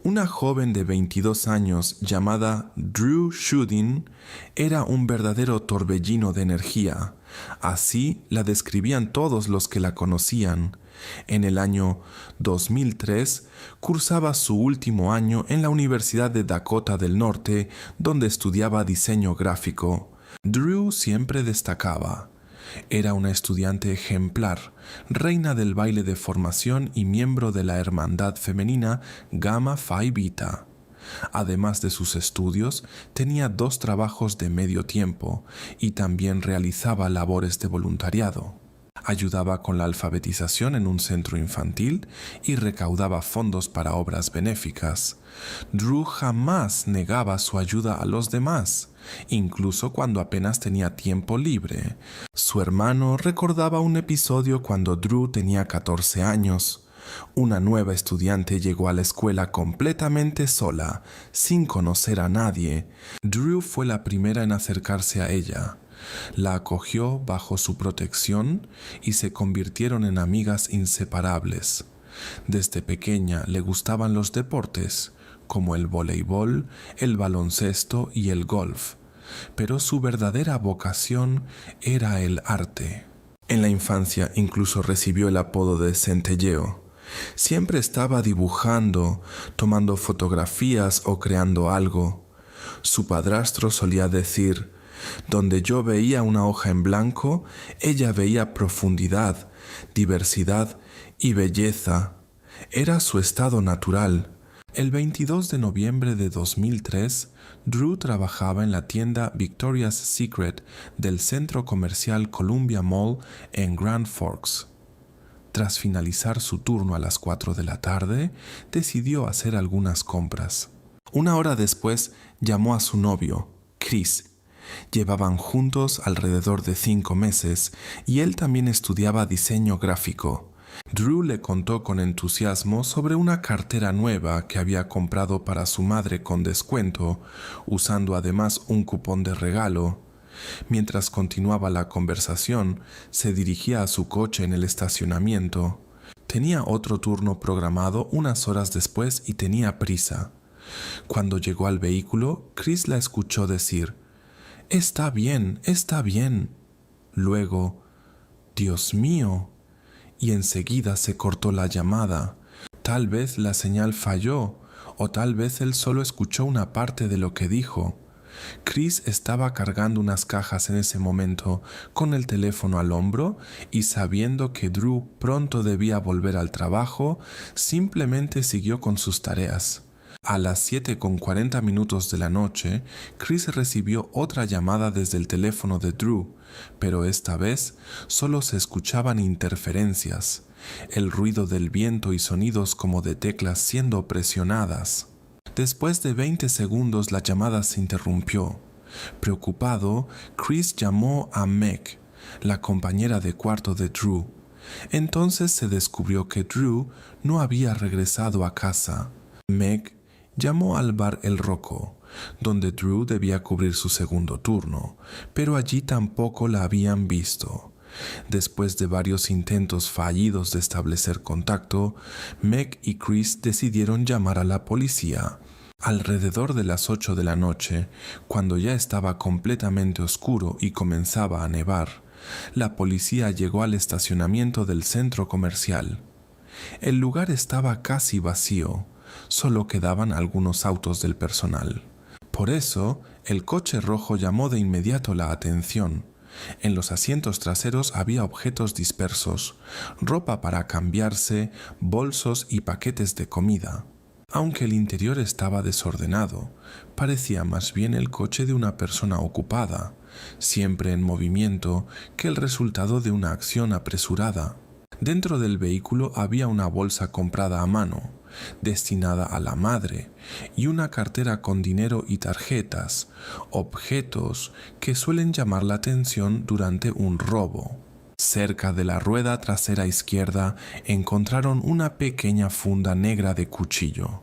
Una joven de 22 años llamada Drew Shudin era un verdadero torbellino de energía. Así la describían todos los que la conocían. En el año 2003 cursaba su último año en la Universidad de Dakota del Norte, donde estudiaba diseño gráfico. Drew siempre destacaba. Era una estudiante ejemplar, reina del baile de formación y miembro de la hermandad femenina Gamma Phi Beta. Además de sus estudios, tenía 2 trabajos de medio tiempo y también realizaba labores de voluntariado. Ayudaba con la alfabetización en un centro infantil y recaudaba fondos para obras benéficas. Drew jamás negaba su ayuda a los demás, incluso cuando apenas tenía tiempo libre. Su hermano recordaba un episodio cuando Drew tenía 14 años. Una nueva estudiante llegó a la escuela completamente sola, sin conocer a nadie. Drew fue la primera en acercarse a ella. La acogió bajo su protección y se convirtieron en amigas inseparables. Desde pequeña le gustaban los deportes, como el voleibol, el baloncesto y el golf, pero su verdadera vocación era el arte. En la infancia incluso recibió el apodo de Centelleo. Siempre estaba dibujando, tomando fotografías o creando algo. Su padrastro solía decir: donde yo veía una hoja en blanco, ella veía profundidad, diversidad y belleza. Era su estado natural. El 22 de noviembre de 2003, Drew trabajaba en la tienda Victoria's Secret del centro comercial Columbia Mall en Grand Forks. Tras finalizar su turno a las 4 de la tarde, decidió hacer algunas compras. Una hora después llamó a su novio, Chris. Llevaban juntos alrededor de 5 meses y él también estudiaba diseño gráfico. Drew le contó con entusiasmo sobre una cartera nueva que había comprado para su madre con descuento, usando además un cupón de regalo. Mientras continuaba la conversación, se dirigía a su coche en el estacionamiento. Tenía otro turno programado unas horas después y tenía prisa. Cuando llegó al vehículo, Chris la escuchó decir: «Está bien, está bien». Luego: «Dios mío». Y enseguida se cortó la llamada. Tal vez la señal falló, o tal vez él solo escuchó una parte de lo que dijo. Chris estaba cargando unas cajas en ese momento, con el teléfono al hombro, y sabiendo que Drew pronto debía volver al trabajo, simplemente siguió con sus tareas. A las 7:40 de la noche, Chris recibió otra llamada desde el teléfono de Drew, pero esta vez solo se escuchaban interferencias, el ruido del viento y sonidos como de teclas siendo presionadas. Después de 20 segundos la llamada se interrumpió. Preocupado, Chris llamó a Meg, la compañera de cuarto de Drew. Entonces se descubrió que Drew no había regresado a casa. Meg llamó al bar El Rocco, donde Drew debía cubrir su segundo turno, pero allí tampoco la habían visto. Después de varios intentos fallidos de establecer contacto, Meg y Chris decidieron llamar a la policía. Alrededor de las 8 de la noche, cuando ya estaba completamente oscuro y comenzaba a nevar, la policía llegó al estacionamiento del centro comercial. El lugar estaba casi vacío. Solo quedaban algunos autos del personal. Por eso, el coche rojo llamó de inmediato la atención. En los asientos traseros había objetos dispersos, ropa para cambiarse, bolsos y paquetes de comida. Aunque el interior estaba desordenado, parecía más bien el coche de una persona ocupada, siempre en movimiento, que el resultado de una acción apresurada. Dentro del vehículo había una bolsa comprada a mano, destinada a la madre, y una cartera con dinero y tarjetas, objetos que suelen llamar la atención durante un robo. Cerca de la rueda trasera izquierda encontraron una pequeña funda negra de cuchillo.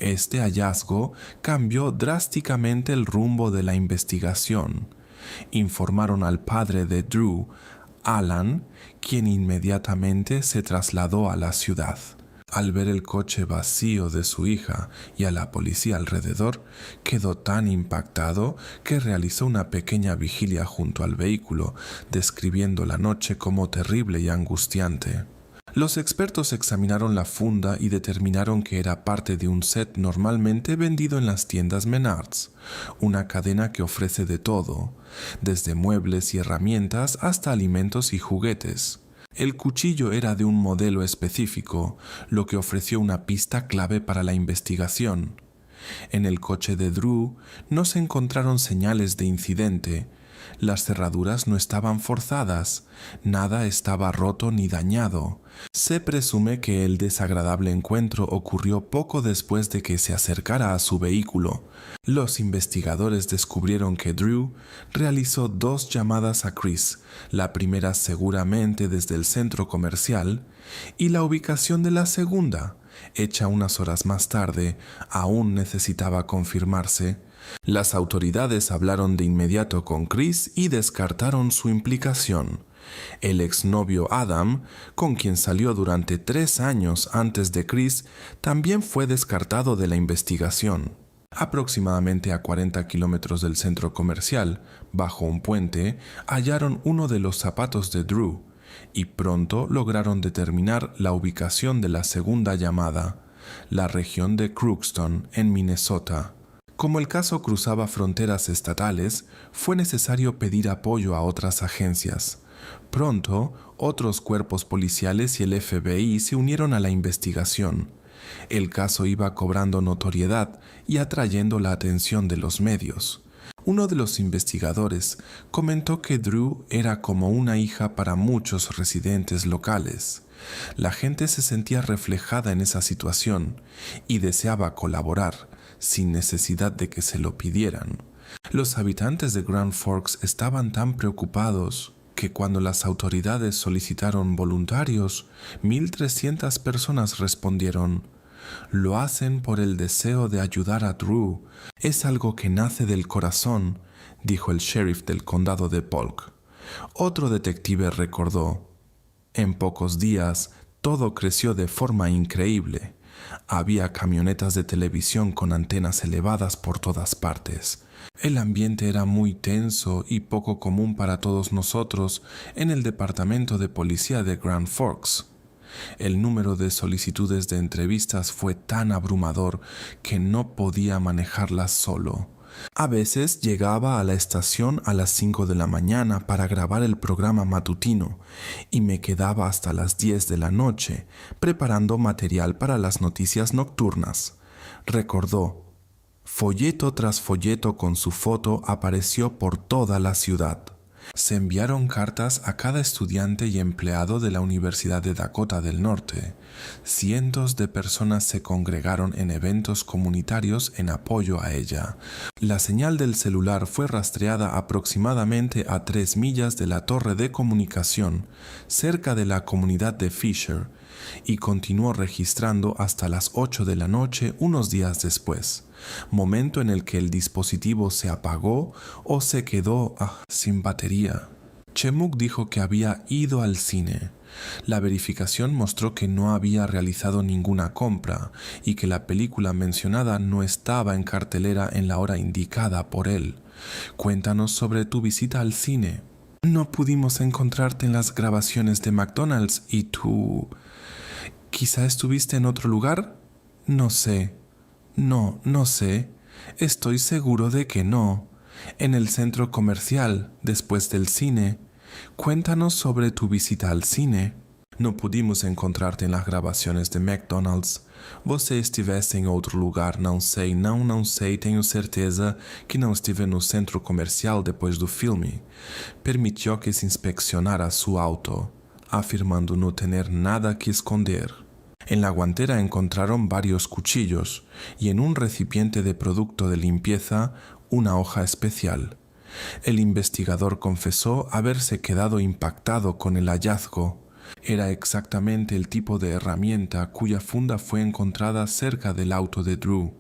Este hallazgo cambió drásticamente el rumbo de la investigación. Informaron al padre de Drew, Alan, quien inmediatamente se trasladó a la ciudad. Al ver el coche vacío de su hija y a la policía alrededor, quedó tan impactado que realizó una pequeña vigilia junto al vehículo, describiendo la noche como terrible y angustiante. Los expertos examinaron la funda y determinaron que era parte de un set normalmente vendido en las tiendas Menards, una cadena que ofrece de todo, desde muebles y herramientas hasta alimentos y juguetes. El cuchillo era de un modelo específico, lo que ofreció una pista clave para la investigación. En el coche de Drew no se encontraron señales de incidente. Las cerraduras no estaban forzadas, nada estaba roto ni dañado. Se presume que el desagradable encuentro ocurrió poco después de que se acercara a su vehículo. Los investigadores descubrieron que Drew realizó 2 llamadas a Chris, la primera seguramente desde el centro comercial, y la ubicación de la segunda, hecha unas horas más tarde, aún necesitaba confirmarse. Las autoridades hablaron de inmediato con Chris y descartaron su implicación. El exnovio Adam, con quien salió durante 3 años antes de Chris, también fue descartado de la investigación. Aproximadamente a 40 kilómetros del centro comercial, bajo un puente, hallaron uno de los zapatos de Drew y pronto lograron determinar la ubicación de la segunda llamada, la región de Crookston, en Minnesota. Como el caso cruzaba fronteras estatales, fue necesario pedir apoyo a otras agencias. Pronto, otros cuerpos policiales y el FBI se unieron a la investigación. El caso iba cobrando notoriedad y atrayendo la atención de los medios. Uno de los investigadores comentó que Drew era como una hija para muchos residentes locales. La gente se sentía reflejada en esa situación y deseaba colaborar, sin necesidad de que se lo pidieran. Los habitantes de Grand Forks estaban tan preocupados que cuando las autoridades solicitaron voluntarios, 1,300 personas respondieron. Lo hacen por el deseo de ayudar a Drew. Es algo que nace del corazón, dijo el sheriff del condado de Polk. Otro detective recordó. En pocos días, todo creció de forma increíble. Había camionetas de televisión con antenas elevadas por todas partes. El ambiente era muy tenso y poco común para todos nosotros en el departamento de policía de Grand Forks. El número de solicitudes de entrevistas fue tan abrumador que no podía manejarlas solo. A veces llegaba a la estación a las 5 de la mañana para grabar el programa matutino y me quedaba hasta las 10 de la noche preparando material para las noticias nocturnas. Recordó. Folleto tras folleto con su foto apareció por toda la ciudad. Se enviaron cartas a cada estudiante y empleado de la Universidad de Dakota del Norte. Cientos de personas se congregaron en eventos comunitarios en apoyo a ella. La señal del celular fue rastreada aproximadamente a 3 millas de la torre de comunicación, cerca de la comunidad de Fisher, y continuó registrando hasta las 8 de la noche unos días después, momento en el que el dispositivo se apagó o se quedó sin batería. Chemuk dijo que había ido al cine. La verificación mostró que no había realizado ninguna compra y que la película mencionada no estaba en cartelera en la hora indicada por él. Cuéntanos sobre tu visita al cine. No pudimos encontrarte en las grabaciones de McDonald's y tú... ¿Quizá estuviste en otro lugar? No sé. No sé. Estoy seguro de que no. En el centro comercial, después del cine. Cuéntanos sobre tu visita al cine. Não pudimos encontrar-te nas gravações de McDonald's. Você estivesse em outro lugar, não sei, não sei, tenho certeza que não estive no centro comercial depois do filme. Permitió que se inspeccionara su auto, afirmando no tener nada que esconder. En la guantera encontraron varios cuchillos y en un recipiente de producto de limpieza una hoja especial. El investigador confesó haberse quedado impactado con el hallazgo. Era exactamente el tipo de herramienta cuya funda fue encontrada cerca del auto de Drew.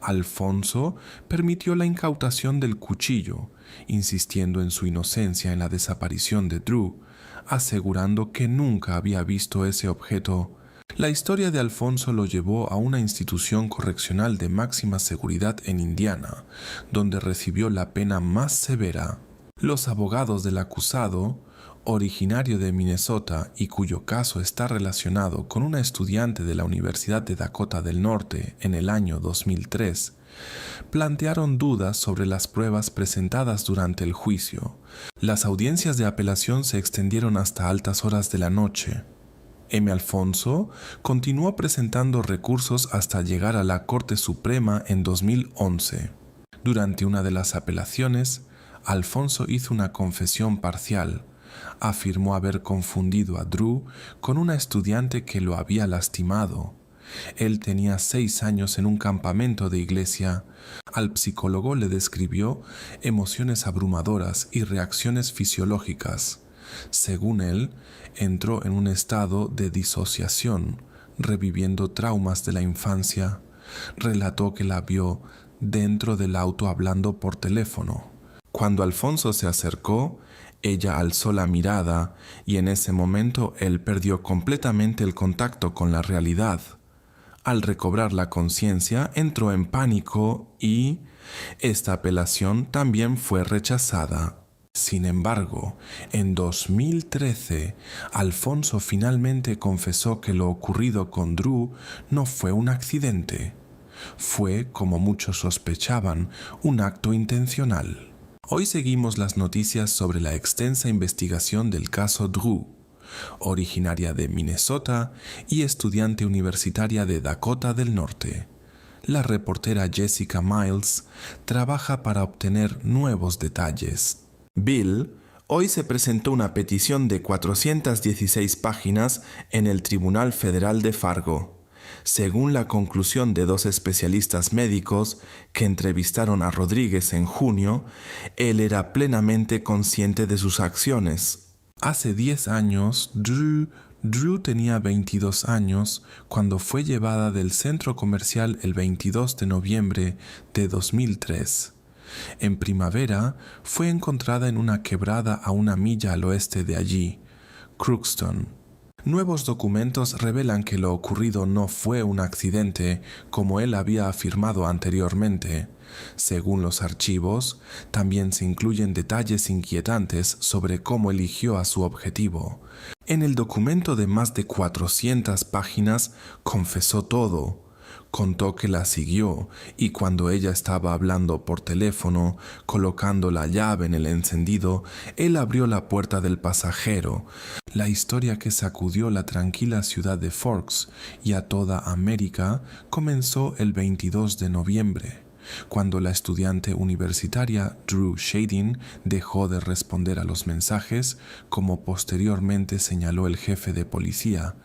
Alfonso permitió la incautación del cuchillo, insistiendo en su inocencia en la desaparición de Drew, asegurando que nunca había visto ese objeto. La historia de Alfonso lo llevó a una institución correccional de máxima seguridad en Indiana, donde recibió la pena más severa. Los abogados del acusado, originario de Minnesota y cuyo caso está relacionado con una estudiante de la Universidad de Dakota del Norte en el año 2003, plantearon dudas sobre las pruebas presentadas durante el juicio. Las audiencias de apelación se extendieron hasta altas horas de la noche. M. Alfonso continuó presentando recursos hasta llegar a la Corte Suprema en 2011. Durante una de las apelaciones, Alfonso hizo una confesión parcial. Afirmó haber confundido a Drew con una estudiante que lo había lastimado. Él tenía 6 años en un campamento de iglesia. Al psicólogo le describió emociones abrumadoras y reacciones fisiológicas. Según él, entró en un estado de disociación, reviviendo traumas de la infancia. Relató que la vio dentro del auto hablando por teléfono. Cuando Alfonso se acercó, ella alzó la mirada y en ese momento él perdió completamente el contacto con la realidad. Al recobrar la conciencia, entró en pánico y esta apelación también fue rechazada. Sin embargo, en 2013, Alfonso finalmente confesó que lo ocurrido con Drew no fue un accidente. Fue, como muchos sospechaban, un acto intencional. Hoy seguimos las noticias sobre la extensa investigación del caso Drew, originaria de Minnesota y estudiante universitaria de Dakota del Norte. La reportera Jessica Miles trabaja para obtener nuevos detalles. Bill, hoy se presentó una petición de 416 páginas en el Tribunal Federal de Fargo. Según la conclusión de 2 especialistas médicos que entrevistaron a Rodríguez en junio, él era plenamente consciente de sus acciones. Hace 10 años, Drew tenía 22 años cuando fue llevada del centro comercial el 22 de noviembre de 2003. En primavera, fue encontrada en una quebrada a 1 milla al oeste de allí, Crookston. Nuevos documentos revelan que lo ocurrido no fue un accidente, como él había afirmado anteriormente. Según los archivos, también se incluyen detalles inquietantes sobre cómo eligió a su objetivo. En el documento de más de 400 páginas confesó todo. Contó que la siguió y cuando ella estaba hablando por teléfono, colocando la llave en el encendido, él abrió la puerta del pasajero. La historia que sacudió la tranquila ciudad de Forks y a toda América comenzó el 22 de noviembre. Cuando la estudiante universitaria Drew Shading dejó de responder a los mensajes, como posteriormente señaló el jefe de policía,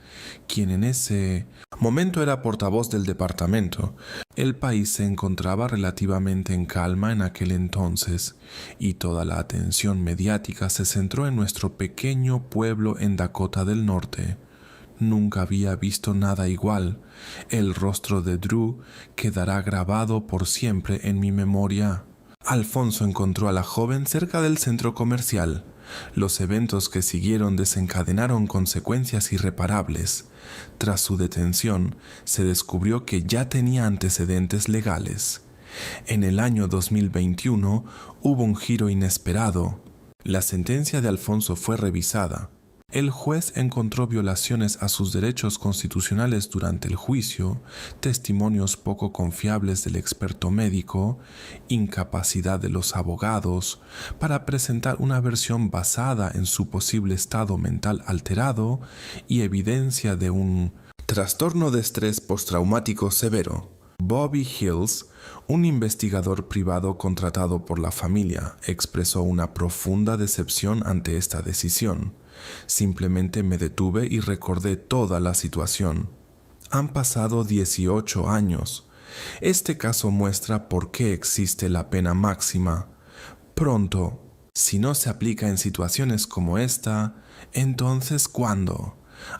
quien en ese momento era portavoz del departamento. El país se encontraba relativamente en calma en aquel entonces, y toda la atención mediática se centró en nuestro pequeño pueblo en Dakota del Norte. Nunca había visto nada igual. El rostro de Drew quedará grabado por siempre en mi memoria. Alfonso encontró a la joven cerca del centro comercial. Los eventos que siguieron desencadenaron consecuencias irreparables. Tras su detención, se descubrió que ya tenía antecedentes legales. En el año 2021 hubo un giro inesperado. La sentencia de Alfonso fue revisada. El juez encontró violaciones a sus derechos constitucionales durante el juicio, testimonios poco confiables del experto médico, incapacidad de los abogados para presentar una versión basada en su posible estado mental alterado y evidencia de un trastorno de estrés postraumático severo. Bobby Hills, un investigador privado contratado por la familia, expresó una profunda decepción ante esta decisión. Simplemente me detuve y recordé toda la situación. Han pasado 18 años. Este caso muestra por qué existe la pena máxima. Pronto, si no se aplica en situaciones como esta, entonces ¿cuándo?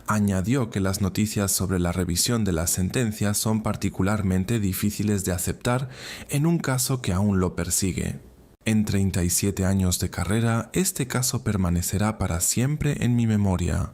Añadió que las noticias sobre la revisión de las sentencias son particularmente difíciles de aceptar en un caso que aún lo persigue. En 37 años de carrera, este caso permanecerá para siempre en mi memoria.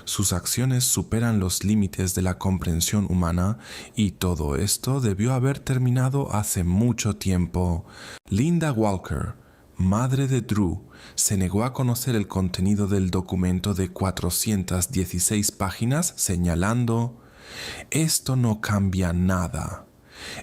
Sus acciones superan los límites de la comprensión humana y todo esto debió haber terminado hace mucho tiempo. Linda Walker, madre de Drew, se negó a conocer el contenido del documento de 416 páginas, señalando: «Esto no cambia nada.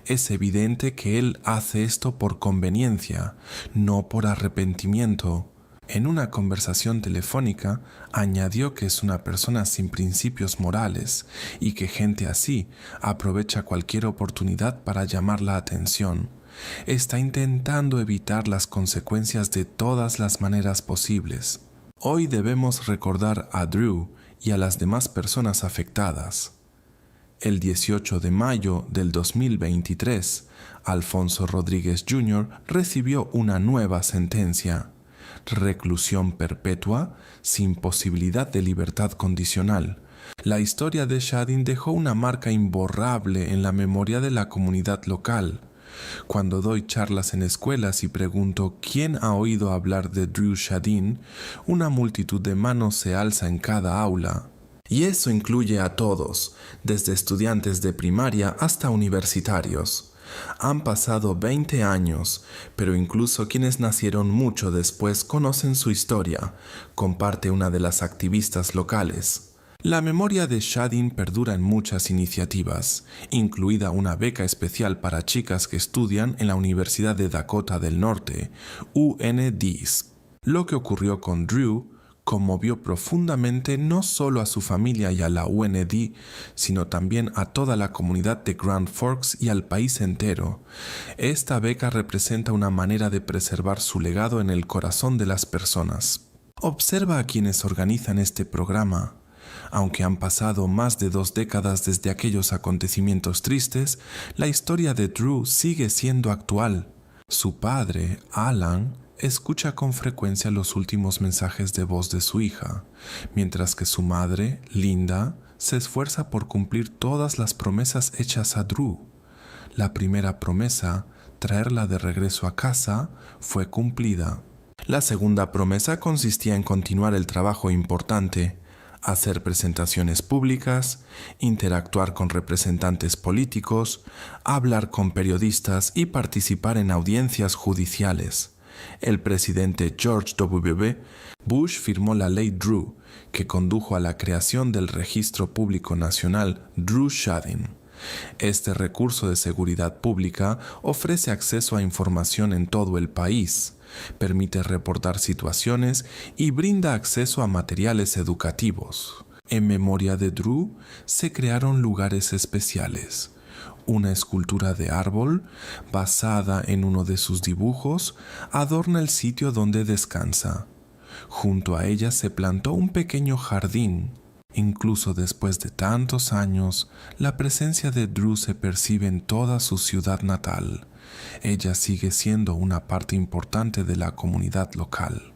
Es evidente que él hace esto por conveniencia, no por arrepentimiento». En una conversación telefónica, añadió que es una persona sin principios morales y que gente así aprovecha cualquier oportunidad para llamar la atención. Está intentando evitar las consecuencias de todas las maneras posibles. Hoy debemos recordar a Drew y a las demás personas afectadas. El 18 de mayo del 2023, Alfonso Rodríguez Jr. recibió una nueva sentencia: reclusión perpetua sin posibilidad de libertad condicional. La historia de Shadin dejó una marca imborrable en la memoria de la comunidad local. Cuando doy charlas en escuelas y pregunto ¿quién ha oído hablar de Drew Shadin?, una multitud de manos se alza en cada aula. Y eso incluye a todos, desde estudiantes de primaria hasta universitarios. Han pasado 20 años, pero incluso quienes nacieron mucho después conocen su historia, comparte una de las activistas locales. La memoria de Shadin perdura en muchas iniciativas, incluida una beca especial para chicas que estudian en la Universidad de Dakota del Norte, UNDees. Lo que ocurrió con Drew conmovió profundamente no solo a su familia y a la UND, sino también a toda la comunidad de Grand Forks y al país entero. Esta beca representa una manera de preservar su legado en el corazón de las personas. Observa a quienes organizan este programa. Aunque han pasado más de 2 décadas desde aquellos acontecimientos tristes, la historia de Drew sigue siendo actual. Su padre, Alan, escucha con frecuencia los últimos mensajes de voz de su hija, mientras que su madre, Linda, se esfuerza por cumplir todas las promesas hechas a Drew. La primera promesa, traerla de regreso a casa, fue cumplida. La segunda promesa consistía en continuar el trabajo importante: hacer presentaciones públicas, interactuar con representantes políticos, hablar con periodistas y participar en audiencias judiciales. El presidente George W. Bush firmó la ley Drew, que condujo a la creación del Registro Público Nacional Drew Shadin. Este recurso de seguridad pública ofrece acceso a información en todo el país, permite reportar situaciones y brinda acceso a materiales educativos. En memoria de Drew se crearon lugares especiales. Una escultura de árbol, basada en uno de sus dibujos, adorna el sitio donde descansa. Junto a ella se plantó un pequeño jardín. Incluso después de tantos años, la presencia de Drew se percibe en toda su ciudad natal. Ella sigue siendo una parte importante de la comunidad local.